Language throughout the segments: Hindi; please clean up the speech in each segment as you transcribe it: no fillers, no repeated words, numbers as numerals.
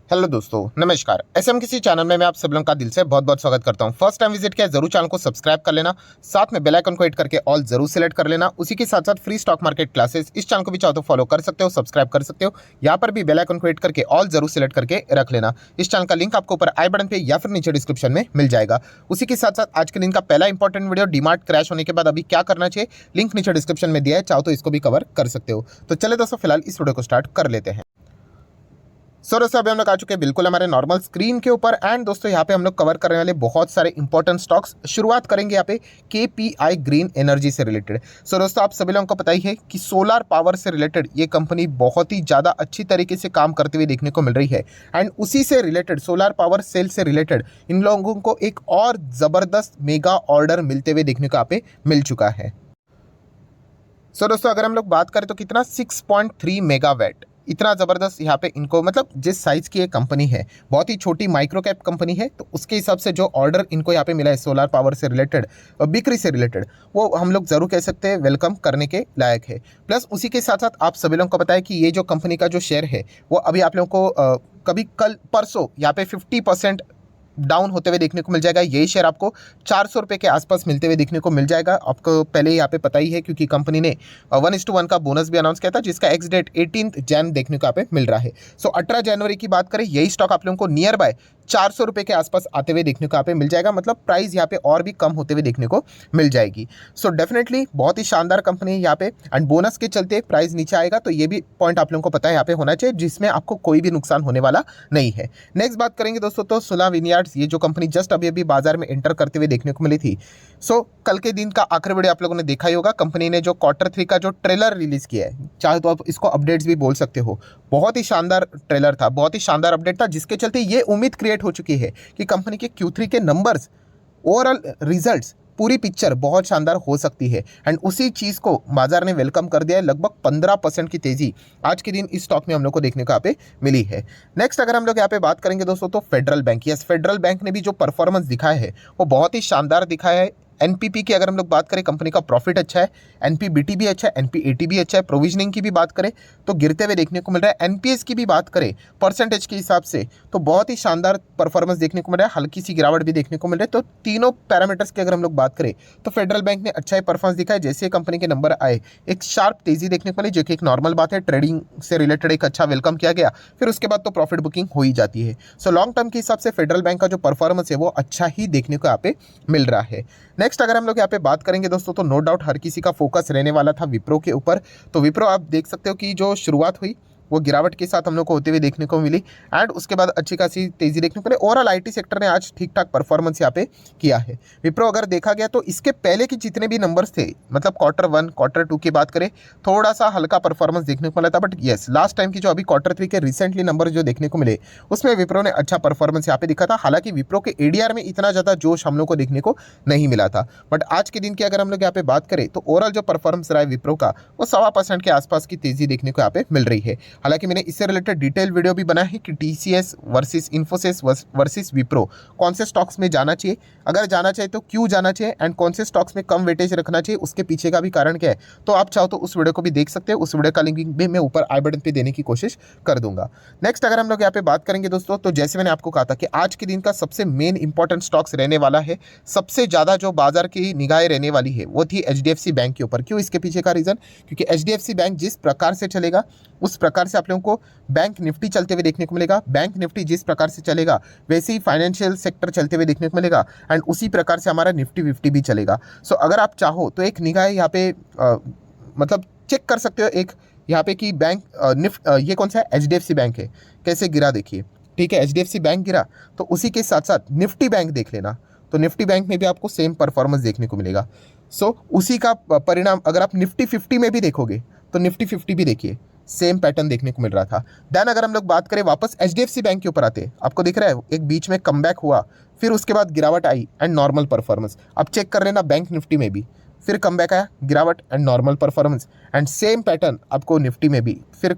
हेलो दोस्तों, नमस्कार। एसएम किसी चैनल में मैं आप सब लोगों का दिल से बहुत बहुत स्वागत करता हूं। फर्स्ट टाइम विजिट किया जरूर चैनल को सब्सक्राइब कर लेना, साथ में बेल आइकन को हिट करके ऑल जरूर सेलेक्ट कर लेना। उसी के साथ साथ फ्री स्टॉक मार्केट क्लासेस इस चैनल को भी चाहो तो फॉलो कर सकते हो, सब्सक्राइब कर सकते हो। यहाँ पर भी बेल आइकन को हिट करके ऑल जरूर सेलेक्ट करके रख लेना। इस चैनल का लिंक आपको ऊपर आई बटन पे या फिर नीचे डिस्क्रिप्शन में मिल जाएगा। उसी के साथ साथ आज के दिन का पहला इंपॉर्टेंट वीडियो डीमार्ट क्रैश होने के बाद अभी क्या करना चाहिए, लिंक नीचे डिस्क्रिप्शन में दिया है, चाहो तो इसको भी कवर कर सकते हो। तो चले दोस्तों, फिलहाल इस वीडियो को स्टार्ट कर लेते हैं। दोस्तों अभी हम लोग आ चुके हैं बिल्कुल हमारे नॉर्मल स्क्रीन के ऊपर। एंड दोस्तों यहाँ पे हम लोग कवर करने वाले बहुत सारे इंपॉर्टेंट स्टॉक्स। शुरुआत करेंगे यहाँ पे केपीआई ग्रीन एनर्जी से रिलेटेड। दोस्तों आप सभी लोगों को पता ही है कि सोलर पावर से रिलेटेड ये कंपनी बहुत ही ज़्यादा अच्छी तरीके से काम करते हुए देखने को मिल रही है। एंड उसी से रिलेटेड, सोलर पावर सेल से रिलेटेड इन लोगों को एक और ज़बरदस्त मेगा ऑर्डर मिलते हुए देखने को यहाँ पे मिल चुका है। दोस्तों अगर हम लोग बात करें तो कितना 6.3 मेगावाट, इतना ज़बरदस्त यहाँ पे इनको, मतलब जिस साइज़ की ये कंपनी है, बहुत ही छोटी माइक्रो कैप कंपनी है, तो उसके हिसाब से जो ऑर्डर इनको यहाँ पे मिला है सोलर पावर से रिलेटेड और बिक्री से रिलेटेड, वो हम लोग ज़रूर कह सकते हैं वेलकम करने के लायक है। प्लस उसी के साथ साथ आप सभी लोगों को पता है कि ये जो कंपनी का जो शेयर है वो अभी आप लोगों को कभी कल परसों यहाँ पे 50% डाउन होते हुए देखने को मिल जाएगा। यही शेयर आपको 400 रुपये के आसपास मिलते हुए देखने को मिल जाएगा। आपको पहले यहाँ पे पता ही है क्योंकि कंपनी ने 1:1 का बोनस भी अनाउंस किया था, जिसका एक्स डेट 18 जैन देखने को यहाँ पे मिल रहा है। 18 जनवरी की बात करें, यही स्टॉक आप लोगों को नियर बाय 400 रुपये के आसपास आते हुए देखने को यहाँ पे मिल जाएगा। मतलब प्राइस यहाँ पे और भी कम होते हुए देखने को मिल जाएगी। डेफिनेटली बहुत ही शानदार कंपनी है यहाँ पे। एंड बोनस के चलते प्राइस नीचे आएगा, तो ये भी पॉइंट आप लोगों को पता है यहाँ पे होना चाहिए, जिसमें आपको कोई भी नुकसान होने वाला नहीं है। नेक्स्ट बात करेंगे दोस्तों तो सोला विनयार्ड्स, ये जो कंपनी जस्ट अभी बाजार में एंटर करते हुए देखने को मिली थी। कल के दिन का आखिरी वीडियो आप लोगों ने देखा ही होगा। कंपनी ने जो Q3 का जो ट्रेलर रिलीज किया है, चाहे तो आप इसको अपडेट्स भी बोल सकते हो, बहुत ही शानदार ट्रेलर था, बहुत ही शानदार अपडेट था, जिसके चलते ये उम्मीद क्रिएट हो चुकी है कि कंपनी के Q3 के नंबर्स, ओवरऑल रिजल्ट्स, पूरी पिक्चर बहुत शानदार हो सकती है। एंड उसी चीज़ को बाजार ने वेलकम कर दिया है। लगभग 15% की तेज़ी आज के दिन इस स्टॉक में हम लोग को देखने को यहाँ पे मिली है। नेक्स्ट अगर हम लोग यहाँ पे बात करेंगे दोस्तों तो federal bank, yes federal bank ने भी जो परफॉर्मेंस दिखाया है वो बहुत ही शानदार दिखाया है। एनपीपी की अगर हम लोग बात करें, कंपनी का प्रॉफिट अच्छा है, एनपीबीटी भी अच्छा है, एनपीएटी भी अच्छा है। प्रोविजनिंग की भी बात करें तो गिरते हुए देखने को मिल रहा है। एनपीएस की भी बात करें परसेंटेज के हिसाब से तो बहुत ही शानदार परफॉर्मेंस देखने को मिल रहा है, हल्की सी गिरावट भी देखने को मिल रही है। तो तीनों पैरामीटर्स की अगर हम लोग बात करें तो फेडरल बैंक ने अच्छा ही परफॉर्मेंस दिखाया। जैसे कंपनी के नंबर आए, एक शार्प तेजी देखने को मिली, जो कि एक नॉर्मल बात है। ट्रेडिंग से रिलेटेड एक अच्छा वेलकम किया गया, फिर उसके बाद तो प्रॉफिट बुकिंग हो ही जाती है। लॉन्ग टर्म के हिसाब से फेडरल बैंक का जो परफॉर्मेंस है वो अच्छा ही देखने को यहाँ पे मिल रहा है। नेक्स्ट अगर हम लोग यहाँ पे बात करेंगे दोस्तों तो नो डाउट हर किसी का फोकस रहने वाला था विप्रो के ऊपर। तो विप्रो आप देख सकते हो कि जो शुरुआत हुई वो गिरावट के साथ हम लोग को होते हुए देखने को मिली, एंड उसके बाद अच्छी खासी तेजी देखने को मिली। ओवरऑल आईटी सेक्टर ने आज ठीक ठाक परफॉर्मेंस यहाँ पे किया है। विप्रो अगर देखा गया तो इसके पहले के जितने भी नंबर्स थे, मतलब Q1 Q2 की बात करें, थोड़ा सा हल्का परफॉर्मेंस देखने को मिला था। बट येस, लास्ट टाइम की जो अभी Q3 के रिसेंटली नंबर जो देखने को मिले, उसमें विप्रो ने अच्छा परफॉर्मेंस यहाँ पे दिखा था। हालांकि विप्रो के एडीआर में इतना ज़्यादा जोश हम लोग को देखने को नहीं मिला था। बट आज के दिन की अगर हम लोग यहाँ पे बात करें तो ओवरऑल जो परफॉर्मेंस रहा है विप्रो का, वो 1.25% के आसपास की तेजी देखने को यहाँ पे मिल रही है। हालांकि मैंने इससे रिलेटेड डिटेल वीडियो भी बनाया है कि TCS versus Infosys versus Wipro, कौन से स्टॉक्स में जाना चाहिए, अगर जाना चाहिए तो क्यों जाना चाहिए, एंड कौन से स्टॉक्स में कम वेटेज रखना चाहिए, उसके पीछे का भी कारण क्या है। तो आप चाहो तो उस वीडियो को भी देख सकते हो। उस वीडियो का लिंक भी मैं ऊपर आई बटन पे देने की कोशिश कर दूंगा। नेक्स्ट अगर हम लोग यहाँ पे बात करेंगे दोस्तों तो जैसे मैंने आपको कहा था कि आज के दिन का सबसे मेन इंपॉर्टेंट स्टॉक्स रहने वाला है, सबसे ज़्यादा जो बाजार की निगाहें रहने वाली है वो थी एचडीएफसी बैंक के ऊपर। क्यों, इसके पीछे का रीज़न, क्योंकि एचडीएफसी बैंक जिस प्रकार से चलेगा उस प्रकार से आप लोगों को बैंक निफ्टी चलते हुए देखने को मिलेगा। बैंक निफ्टी जिस प्रकार से चलेगा वैसे ही फाइनेंशियल सेक्टर चलते हुए देखने को मिलेगा, एंड उसी प्रकार से हमारा निफ्टी 50 भी चलेगा। अगर आप चाहो तो एक निगाह यहाँ पे मतलब चेक कर सकते हो एक यहाँ पे कि बैंक ये कौन सा है, एचडीएफसी बैंक है, कैसे गिरा देखिए। ठीक है, एचडीएफसी बैंक गिरा तो उसी के साथ साथ निफ्टी बैंक देख लेना, तो निफ्टी बैंक में भी आपको सेम परफॉर्मेंस देखने को मिलेगा। उसी का परिणाम अगर आप निफ्टी 50 में भी देखोगे तो निफ्टी 50 भी देखिए सेम पैटर्न देखने को मिल रहा था। देन अगर हम लोग बात करें वापस एचडीएफसी बैंक के ऊपर आते, आपको दिख रहा है एक बीच में कमबैक हुआ, फिर उसके बाद गिरावट आई एंड नॉर्मल परफॉर्मेंस। अब चेक कर लेना बैंक निफ्टी में भी, फिर कमबैक आया, गिरावट and normal performance, and same pattern आपको निफ्टी में भी, फिर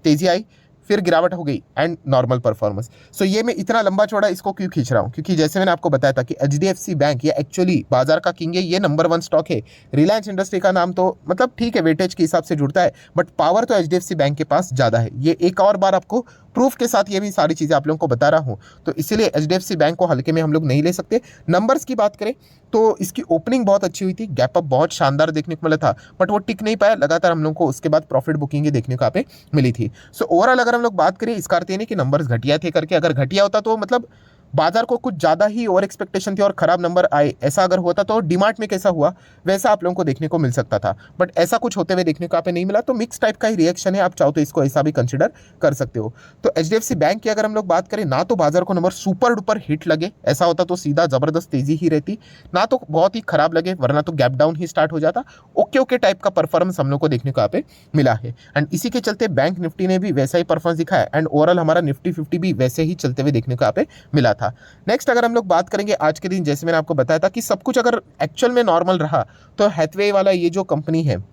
तेजी आई, फिर गिरावट हो गई एंड नॉर्मल परफॉर्मेंस। ये मैं इतना लंबा चौड़ा इसको क्यों खींच रहा हूँ, क्योंकि जैसे मैंने आपको बताया था कि एचडीएफसी बैंक ये एक्चुअली बाजार का किंग है, ये नंबर 1 स्टॉक है। रिलायंस इंडस्ट्री का नाम तो मतलब ठीक है वेटेज के हिसाब से जुड़ता है, बट पावर तो एचडीएफसी बैंक के पास ज़्यादा है। ये एक और बार आपको प्रूफ के साथ ये भी सारी चीज़ें आप लोगों को बता रहा हूँ, तो इसीलिए एचडीएफसी बैंक को हल्के में हम लोग नहीं ले सकते। नंबर्स की बात करें तो इसकी ओपनिंग बहुत अच्छी हुई थी, गैप अप बहुत शानदार देखने को मिला था, बट वो टिक नहीं पाया, लगातार हम लोग को उसके बाद प्रॉफिट बुकिंग ही देखने को यहाँ पे मिली थी। सो ओवरऑल अगर हम लोग बात करें, इसका अर्थ ये नहीं कि नंबर्स घटिया थे करके, अगर घटिया होता तो मतलब बाजार को कुछ ज़्यादा ही ओवर एक्सपेक्टेशन थी और खराब नंबर आए, ऐसा अगर होता तो डीमार्ट में कैसा हुआ वैसा आप लोगों को देखने को मिल सकता था, बट ऐसा कुछ होते हुए देखने को आप नहीं मिला। तो मिक्स टाइप का ही रिएक्शन है, आप चाहो तो इसको ऐसा भी कंसिडर कर सकते हो। तो एचडीएफसी बैंक की अगर हम लोग बात करें, ना तो बाजार को नंबर सुपर डुपर हिट लगे, ऐसा होता तो सीधा जबरदस्त तेजी ही रहती, ना तो बहुत ही खराब लगे वरना तो गैप डाउन ही स्टार्ट हो जाता। ओके ओके टाइप का परफॉर्मेंस हम लोग को देखने को यहाँ पे मिला है, एंड इसी के चलते बैंक निफ्टी ने भी वैसा ही परफॉर्मेंस दिखाया, एंड ओवरऑल हमारा निफ्टी 50 भी वैसे ही चलते हुए देखने को यहाँ पे मिला था। नेक्स्ट अगर हम लोग बात करेंगे आज के दिन, जैसे मैंने आपको बताया था कि सब कुछ अगर एक्चुअल में नॉर्मल रहा तो हैथवे वाला ये जो कंपनी है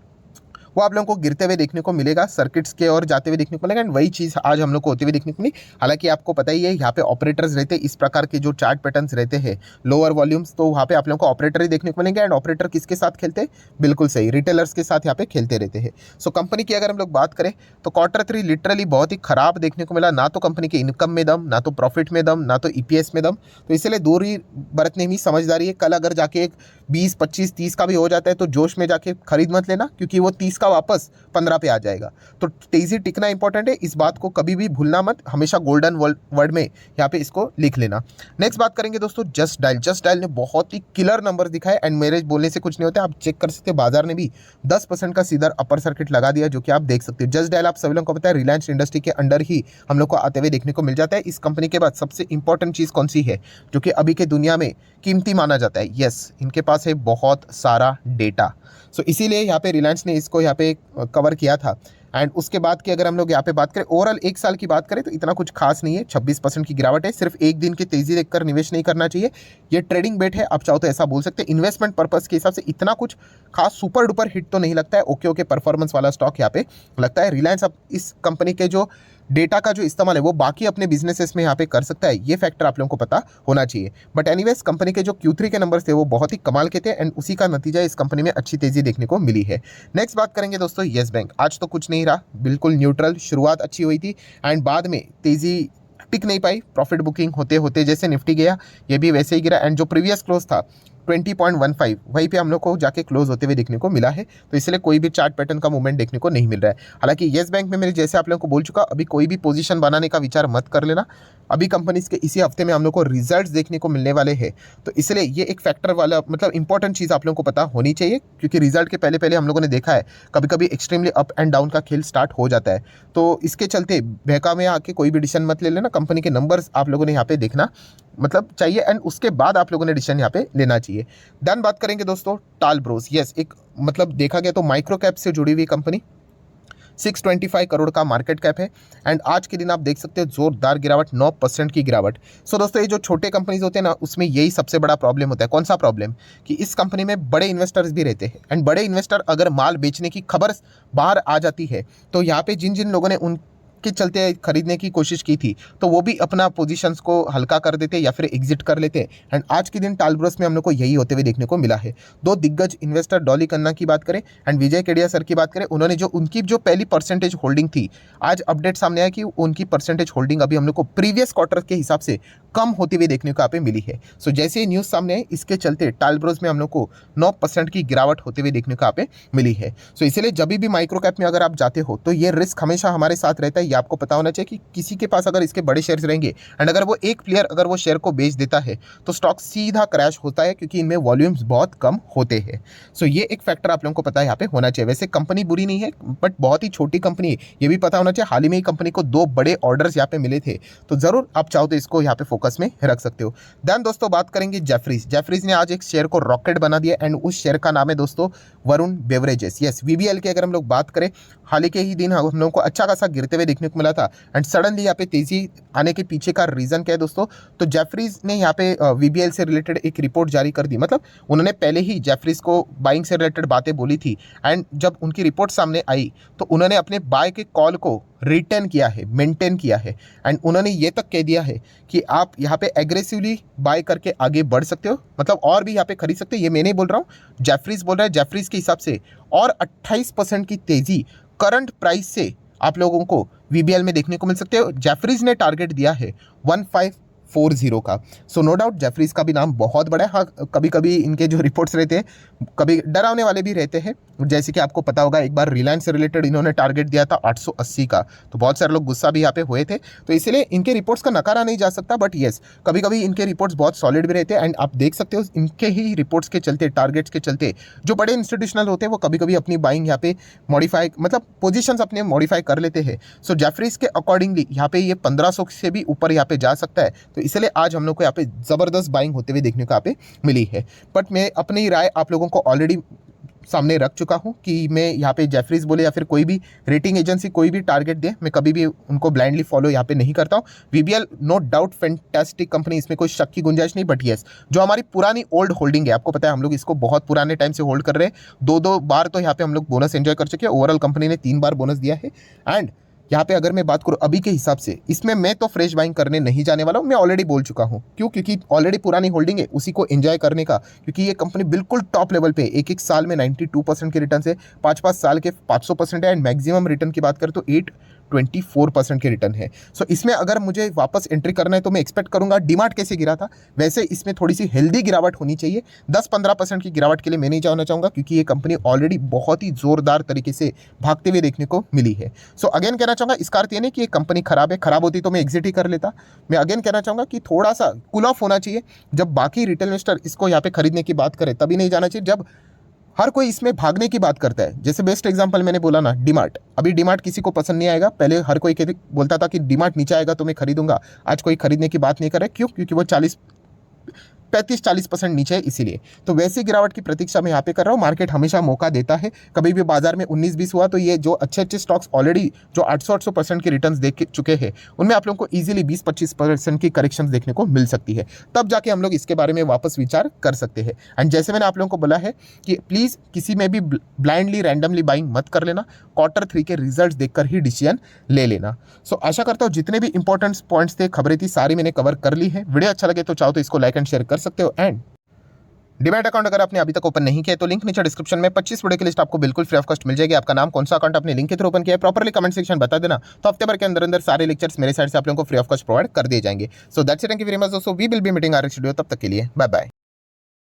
वो आप लोगों को गिरते हुए देखने को मिलेगा, सर्किट्स के और जाते हुए देखने को मिलेगा, एंड वही चीज़ आज हम लोग को होते हुए देखने को मिली। हालांकि आपको पता ही है यहाँ पे ऑपरेटर्स रहते हैं, इस प्रकार के जो चार्ट पैटर्न्स रहते हैं लोअर वॉल्यूम्स, तो वहाँ पे आप लोगों को ऑपरेटर ही देखने को मिलेंगे, एंड ऑपरेटर किसके साथ खेलते हैं, बिल्कुल सही, रिटेलर्स के साथ यहाँ पे खेलते रहते हैं। सो कंपनी की अगर हम लोग बात करें तो Q3 लिटरली बहुत ही खराब देखने को मिला, ना तो कंपनी के इनकम में दम, ना तो प्रॉफिट में दम, ना तो ईपीएस में दम। तो इसलिए दूरी बरतने में समझदारी है, कल अगर जाके एक 20, 25, 30 का भी हो जाता है तो जोश में जाके खरीद मत लेना, क्योंकि वो 30 का वापस 15 पे आ जाएगा। तो तेजी टिकना इंपॉर्टेंट है, इस बात को कभी भी भूलना मत, हमेशा गोल्डन वर्ड में यहाँ पे इसको लिख लेना। नेक्स्ट बात करेंगे दोस्तों जस्ट डायल ने बहुत ही किलर नंबर दिखाए, एंड मेरे बोलने से कुछ नहीं होता, आप चेक कर सकते हो, बाजार ने भी 10% का सीधा अपर सर्किट लगा दिया, जो कि आप देख सकते हो। जस्ट डायल आप सभी लोगों को पता है रिलायंस इंडस्ट्री के अंडर ही हम लोग को आते हुए देखने को मिल जाता है। इस कंपनी के बाद सबसे इंपॉर्टेंट चीज़ कौन सी है जो कि अभी के दुनिया में कीमती माना जाता है? यस, इनके पास है बहुत सारा डेटा। सो इसीलिए यहाँ पे रिलायंस ने इसको यहाँ पे कवर किया था। एंड उसके बाद की अगर हम लोग यहाँ पे बात करें, ओवरऑल एक साल की बात करें तो इतना कुछ खास नहीं है, 26% की गिरावट है। सिर्फ एक दिन की तेजी देखकर निवेश नहीं करना चाहिए, ये ट्रेडिंग बेट है, आप चाहो तो ऐसा बोल सकते हैं। इन्वेस्टमेंट पर्पस के हिसाब से इतना कुछ खास सुपर डुपर हिट तो नहीं लगता है, ओके ओके परफॉर्मेंस वाला स्टॉक यहाँ पे लगता है। रिलायंस अब इस कंपनी के जो डेटा का जो इस्तेमाल है वो बाकी अपने बिजनेसेस में यहाँ पे कर सकता है, ये फैक्टर आप लोगों को पता होना चाहिए। बट एनीवेज कंपनी के जो Q3 के नंबर्स थे वो बहुत ही कमाल के थे, एंड उसी का नतीजा इस कंपनी में अच्छी तेजी देखने को मिली है। नेक्स्ट बात करेंगे दोस्तों येस बैंक, आज तो कुछ नहीं रहा, बिल्कुल न्यूट्रल, शुरुआत अच्छी हुई थी एंड बाद में तेजी टिक नहीं पाई, प्रॉफिट बुकिंग होते होते जैसे निफ्टी गया ये भी वैसे ही गिरा, एंड जो प्रीवियस क्लोज था 20.15 वहीं पे हम लोग को जाके क्लोज होते हुए देखने को मिला है। तो इसलिए कोई भी चार्ट पैटर्न का मूवमेंट देखने को नहीं मिल रहा है। हालांकि येस बैंक में मैंने जैसे आप लोगों को बोल चुका, अभी कोई भी पोजीशन बनाने का विचार मत कर लेना, अभी कंपनीज के इसी हफ्ते में हम लोग को रिजल्ट्स देखने को मिलने वाले हैं। तो इसलिए ये एक फैक्टर वाला मतलब इंपॉर्टेंट चीज़ आप लोगों को पता होनी चाहिए, क्योंकि रिजल्ट के पहले पहले हम लोगों ने देखा है कभी कभी एक्सट्रीमली अप एंड डाउन का खेल स्टार्ट हो जाता है। तो इसके चलते बहका में आके कोई भी डिसीजन मत ले लेना, कंपनी के नंबर्स आप लोगों ने यहाँ पे देखना मतलब चाहिए, एंड उसके बाद आप लोगों ने डिसीजन यहाँ पे लेना चाहिए। देन बात करेंगे दोस्तों टाल ब्रोस, यस एक मतलब देखा गया तो माइक्रो कैप से जुड़ी हुई कंपनी, 625 करोड़ का मार्केट कैप है, एंड आज के दिन आप देख सकते हो जोरदार गिरावट, 9% की गिरावट। सो दोस्तों ये जो छोटे कंपनीज होते हैं ना, उसमें यही सबसे बड़ा प्रॉब्लम होता है। कौन सा प्रॉब्लम? कि इस कंपनी में बड़े इन्वेस्टर्स भी रहते हैं, एंड बड़े इन्वेस्टर अगर माल बेचने की खबर बाहर आ जाती है तो यहाँ पे जिन जिन लोगों ने उन के चलते खरीदने की कोशिश की थी तो वो भी अपना पोजीशंस को हल्का कर देते या फिर एग्जिट कर लेते, एंड आज के दिन टालब्रोस में हम लोग को यही होते हुए देखने को मिला है। दो दिग्गज इन्वेस्टर डॉली खन्ना की बात करें एंड विजय केडिया सर की बात करें, उन्होंने जो उनकी जो पहली परसेंटेज होल्डिंग थी, आज अपडेट सामने आया कि उनकी परसेंटेज होल्डिंग अभी हम लोग को प्रीवियस क्वार्टर के हिसाब से कम होती हुई देखने को यहाँ पे मिली है। सो जैसे ही न्यूज़ सामने आई, इसके चलते टालब्रोस में हम लोग को 9% की गिरावट होते हुए देखने को यहाँ पे मिली है। सो इसलिए जब भी माइक्रो कैप में अगर आप जाते हो तो ये रिस्क हमेशा हमारे साथ रहता है, ये आपको पता होना चाहिए कि किसी के पास अगर इसके बड़े शेयर्स रहेंगे एंड अगर वो एक प्लेयर अगर वो शेयर को बेच देता है तो स्टॉक सीधा क्रैश होता है, क्योंकि इनमें वॉल्यूम्स बहुत कम होते हैं। सो ये एक फैक्टर आप लोगों को पता है यहाँ पे होना चाहिए। वैसे कंपनी बुरी नहीं है, बट बहुत ही छोटी कंपनी है, ये भी पता होना चाहिए। हाल ही में ही कंपनी को 2 बड़े ऑर्डर्स यहाँ पे मिले थे, तो जरूर आप चाहो तो इसको यहाँ पे फोकस में रख सकते हो। देन दोस्तों बात करेंगे जेफरीज ने आज एक शेयर को रॉकेट बना दिया, एंड उस शेयर का नाम है दोस्तों वरुण बेवरेजेस। यस, वीबीएल के अगर हम लोग बात करें, हाल के ही दिन हम लोगों को अच्छा खासा गिरते हुए देखने को मिला था, एंड सडनली यहाँ पे तेजी आने के पीछे का रीजन क्या है दोस्तों? तो जेफरीज ने यहाँ पे वीबीएल से रिलेटेड एक रिपोर्ट जारी कर दी, मतलब उन्होंने पहले ही जेफरीज को बाइंग से रिलेटेड बातें बोली थी, एंड जब उनकी रिपोर्ट सामने आई तो उन्होंने अपने बाय के कॉल को रिटर्न किया है, मेंटेन किया है, एंड उन्होंने ये तक कह दिया है कि आप यहाँ पे एग्रेसिवली बाय करके आगे बढ़ सकते हो, मतलब और भी यहाँ पे खरीद सकते हो। ये मैं नहीं बोल रहा हूँ, जेफरीज बोल रहा है। जेफरीज के हिसाब से और 28% की तेजी करंट प्राइस से आप लोगों को VBL में देखने को मिल सकते हो। जेफरीज ने टारगेट दिया है 1540 का। सो नो डाउट जेफरीज का भी नाम बहुत बड़ा है। हाँ, कभी कभी इनके जो रिपोर्ट्स रहते हैं कभी डरावने वाले भी रहते हैं। जैसे कि आपको पता होगा एक बार रिलायंस से रिलेटेड इन्होंने टारगेट दिया था 880 का, तो बहुत सारे लोग गुस्सा भी यहाँ पे हुए थे। तो इसलिए इनके रिपोर्ट्स का नकारा नहीं जा सकता, बट येस कभी कभी इनके रिपोर्ट्स बहुत सॉलिड भी रहते हैं। एंड आप देख सकते हो इनके ही रिपोर्ट्स के चलते, टारगेट्स के चलते जो बड़े इंस्टीट्यूशनल होते हैं वो कभी कभी अपनी बाइंग यहाँ पे मॉडिफाई, मतलब पोजीशंस अपने मॉडिफाई कर लेते हैं। सो जेफरीज के अकॉर्डिंगली यहाँ पे ये 1500 से भी ऊपर यहाँ पे जा सकता है। तो इसलिए आज हम लोग को यहाँ पे ज़बरदस्त बाइंग होते हुए देखने को यहाँ पे मिली है। बट मैं अपनी राय आप लोगों को ऑलरेडी सामने रख चुका हूं कि मैं यहाँ पे जेफरीज बोले या फिर कोई भी रेटिंग एजेंसी कोई भी टारगेट दे, मैं कभी भी उनको ब्लाइंडली फॉलो यहाँ पे नहीं करता हूँ। VBL no doubt fantastic company, इसमें कोई शक की गुंजाइश नहीं। बट येस जो हमारी पुरानी ओल्ड होल्डिंग है, आपको पता है हम लोग इसको बहुत पुराने टाइम से होल्ड कर रहे हैं। 2 बार तो यहाँ पे हम लोग बोनस एंजॉय कर चुके हैं। ओवरऑल कंपनी ने 3 बार बोनस दिया है। एंड यहाँ पे अगर मैं बात करूँ अभी के हिसाब से, इसमें मैं तो फ्रेश बाइंग करने नहीं जाने वाला हूँ। मैं ऑलरेडी बोल चुका हूँ क्यों, क्योंकि ऑलरेडी पुरानी होल्डिंग है, उसी को एंजॉय करने का। क्योंकि ये कंपनी बिल्कुल टॉप लेवल पे, एक साल में 92% के रिटर्न से 5 साल के 500% है। एंड मैक्सिमम रिटर्न की बात करें तो 824% के रिटर्न है। सो इसमें अगर मुझे वापस एंट्री करना है तो मैं एक्सपेक्ट करूंगा, डीमार्ट कैसे गिरा था वैसे इसमें थोड़ी सी हेल्दी गिरावट होनी चाहिए। 10-15% की गिरावट के लिए मैं नहीं जाना चाहूँगा, क्योंकि ये कंपनी ऑलरेडी बहुत ही जोरदार तरीके से भागते हुए देखने को मिली है। सो अगेन कहना चाहूँगा, इसका अर्थ ये नहीं कि ये कंपनी खराब है, खराब होती तो मैं एग्जिट ही कर लेता। मैं अगेन कहना चाहूँगा कि थोड़ा सा कूल ऑफ होना चाहिए। जब बाकी रिटेल इन्वेस्टर इसको यहाँ पे खरीदने की बात करे तभी नहीं जाना चाहिए, जब हर कोई इसमें भागने की बात करता है। जैसे बेस्ट एग्जांपल मैंने बोला ना, डीमार्ट। अभी डीमार्ट किसी को पसंद नहीं आएगा, पहले हर कोई बोलता था कि डीमार्ट नीचे आएगा तो मैं खरीदूंगा। आज कोई खरीदने की बात नहीं कर रहा है, क्यों? क्योंकि वो 35-40% नीचे है इसीलिए। तो वैसी गिरावट की प्रतीक्षा मैं यहाँ पे कर रहा हूँ। मार्केट हमेशा मौका देता है। कभी भी बाजार में 19-20 हुआ तो ये जो अच्छे स्टॉक्स ऑलरेडी जो 800-800% के रिटर्न्स देख चुके हैं, उनमें आप लोगों को इजीली 20-25% की करेक्शंस देखने को मिल सकती है। तब जाके हम लोग इसके बारे में वापस विचार कर सकते हैं। एंड जैसे मैंने आप लोगों को बोला है कि प्लीज़ किसी में भी ब्लाइंडली रैंडमली बाइंग मत कर लेना। Q3 के रिजल्ट देखकर ही डिसीजन ले लेना। सो आशा करता हूँ जितने भी इंपॉर्टेंट पॉइंट्स थे, खबरें थी, सारी मैंने कवर कर ली है। वीडियो अच्छा लगे तो चाहो तो इसको लाइक एंड शेयर कर सकते हो। एंड डीमैट अकाउंट अगर आपने अभी तक ओपन नहीं किया तो लिंक नीचे डिस्क्रिप्शन में 25 वीडियो की लिस्ट आपको बिल्कुल फ्री ऑफ कॉस्ट मिल जाएगी। आपका नाम कौन सा अकाउंट आपने लिंक के थ्रू ओपन किया है प्रॉपर्ली कमेंट सेक्शन बता देना, तो हफ्ते भर के अंदर अंदर सारे लेक्चर्स मेरे साइड से आप लोगों को फ्री ऑफ कॉस्ट प्रोवाइड कर दिए जाएंगे। So that's it, thank you very much दोस्तों। We will be meeting our studio, तब तक के लिए बाय बाय।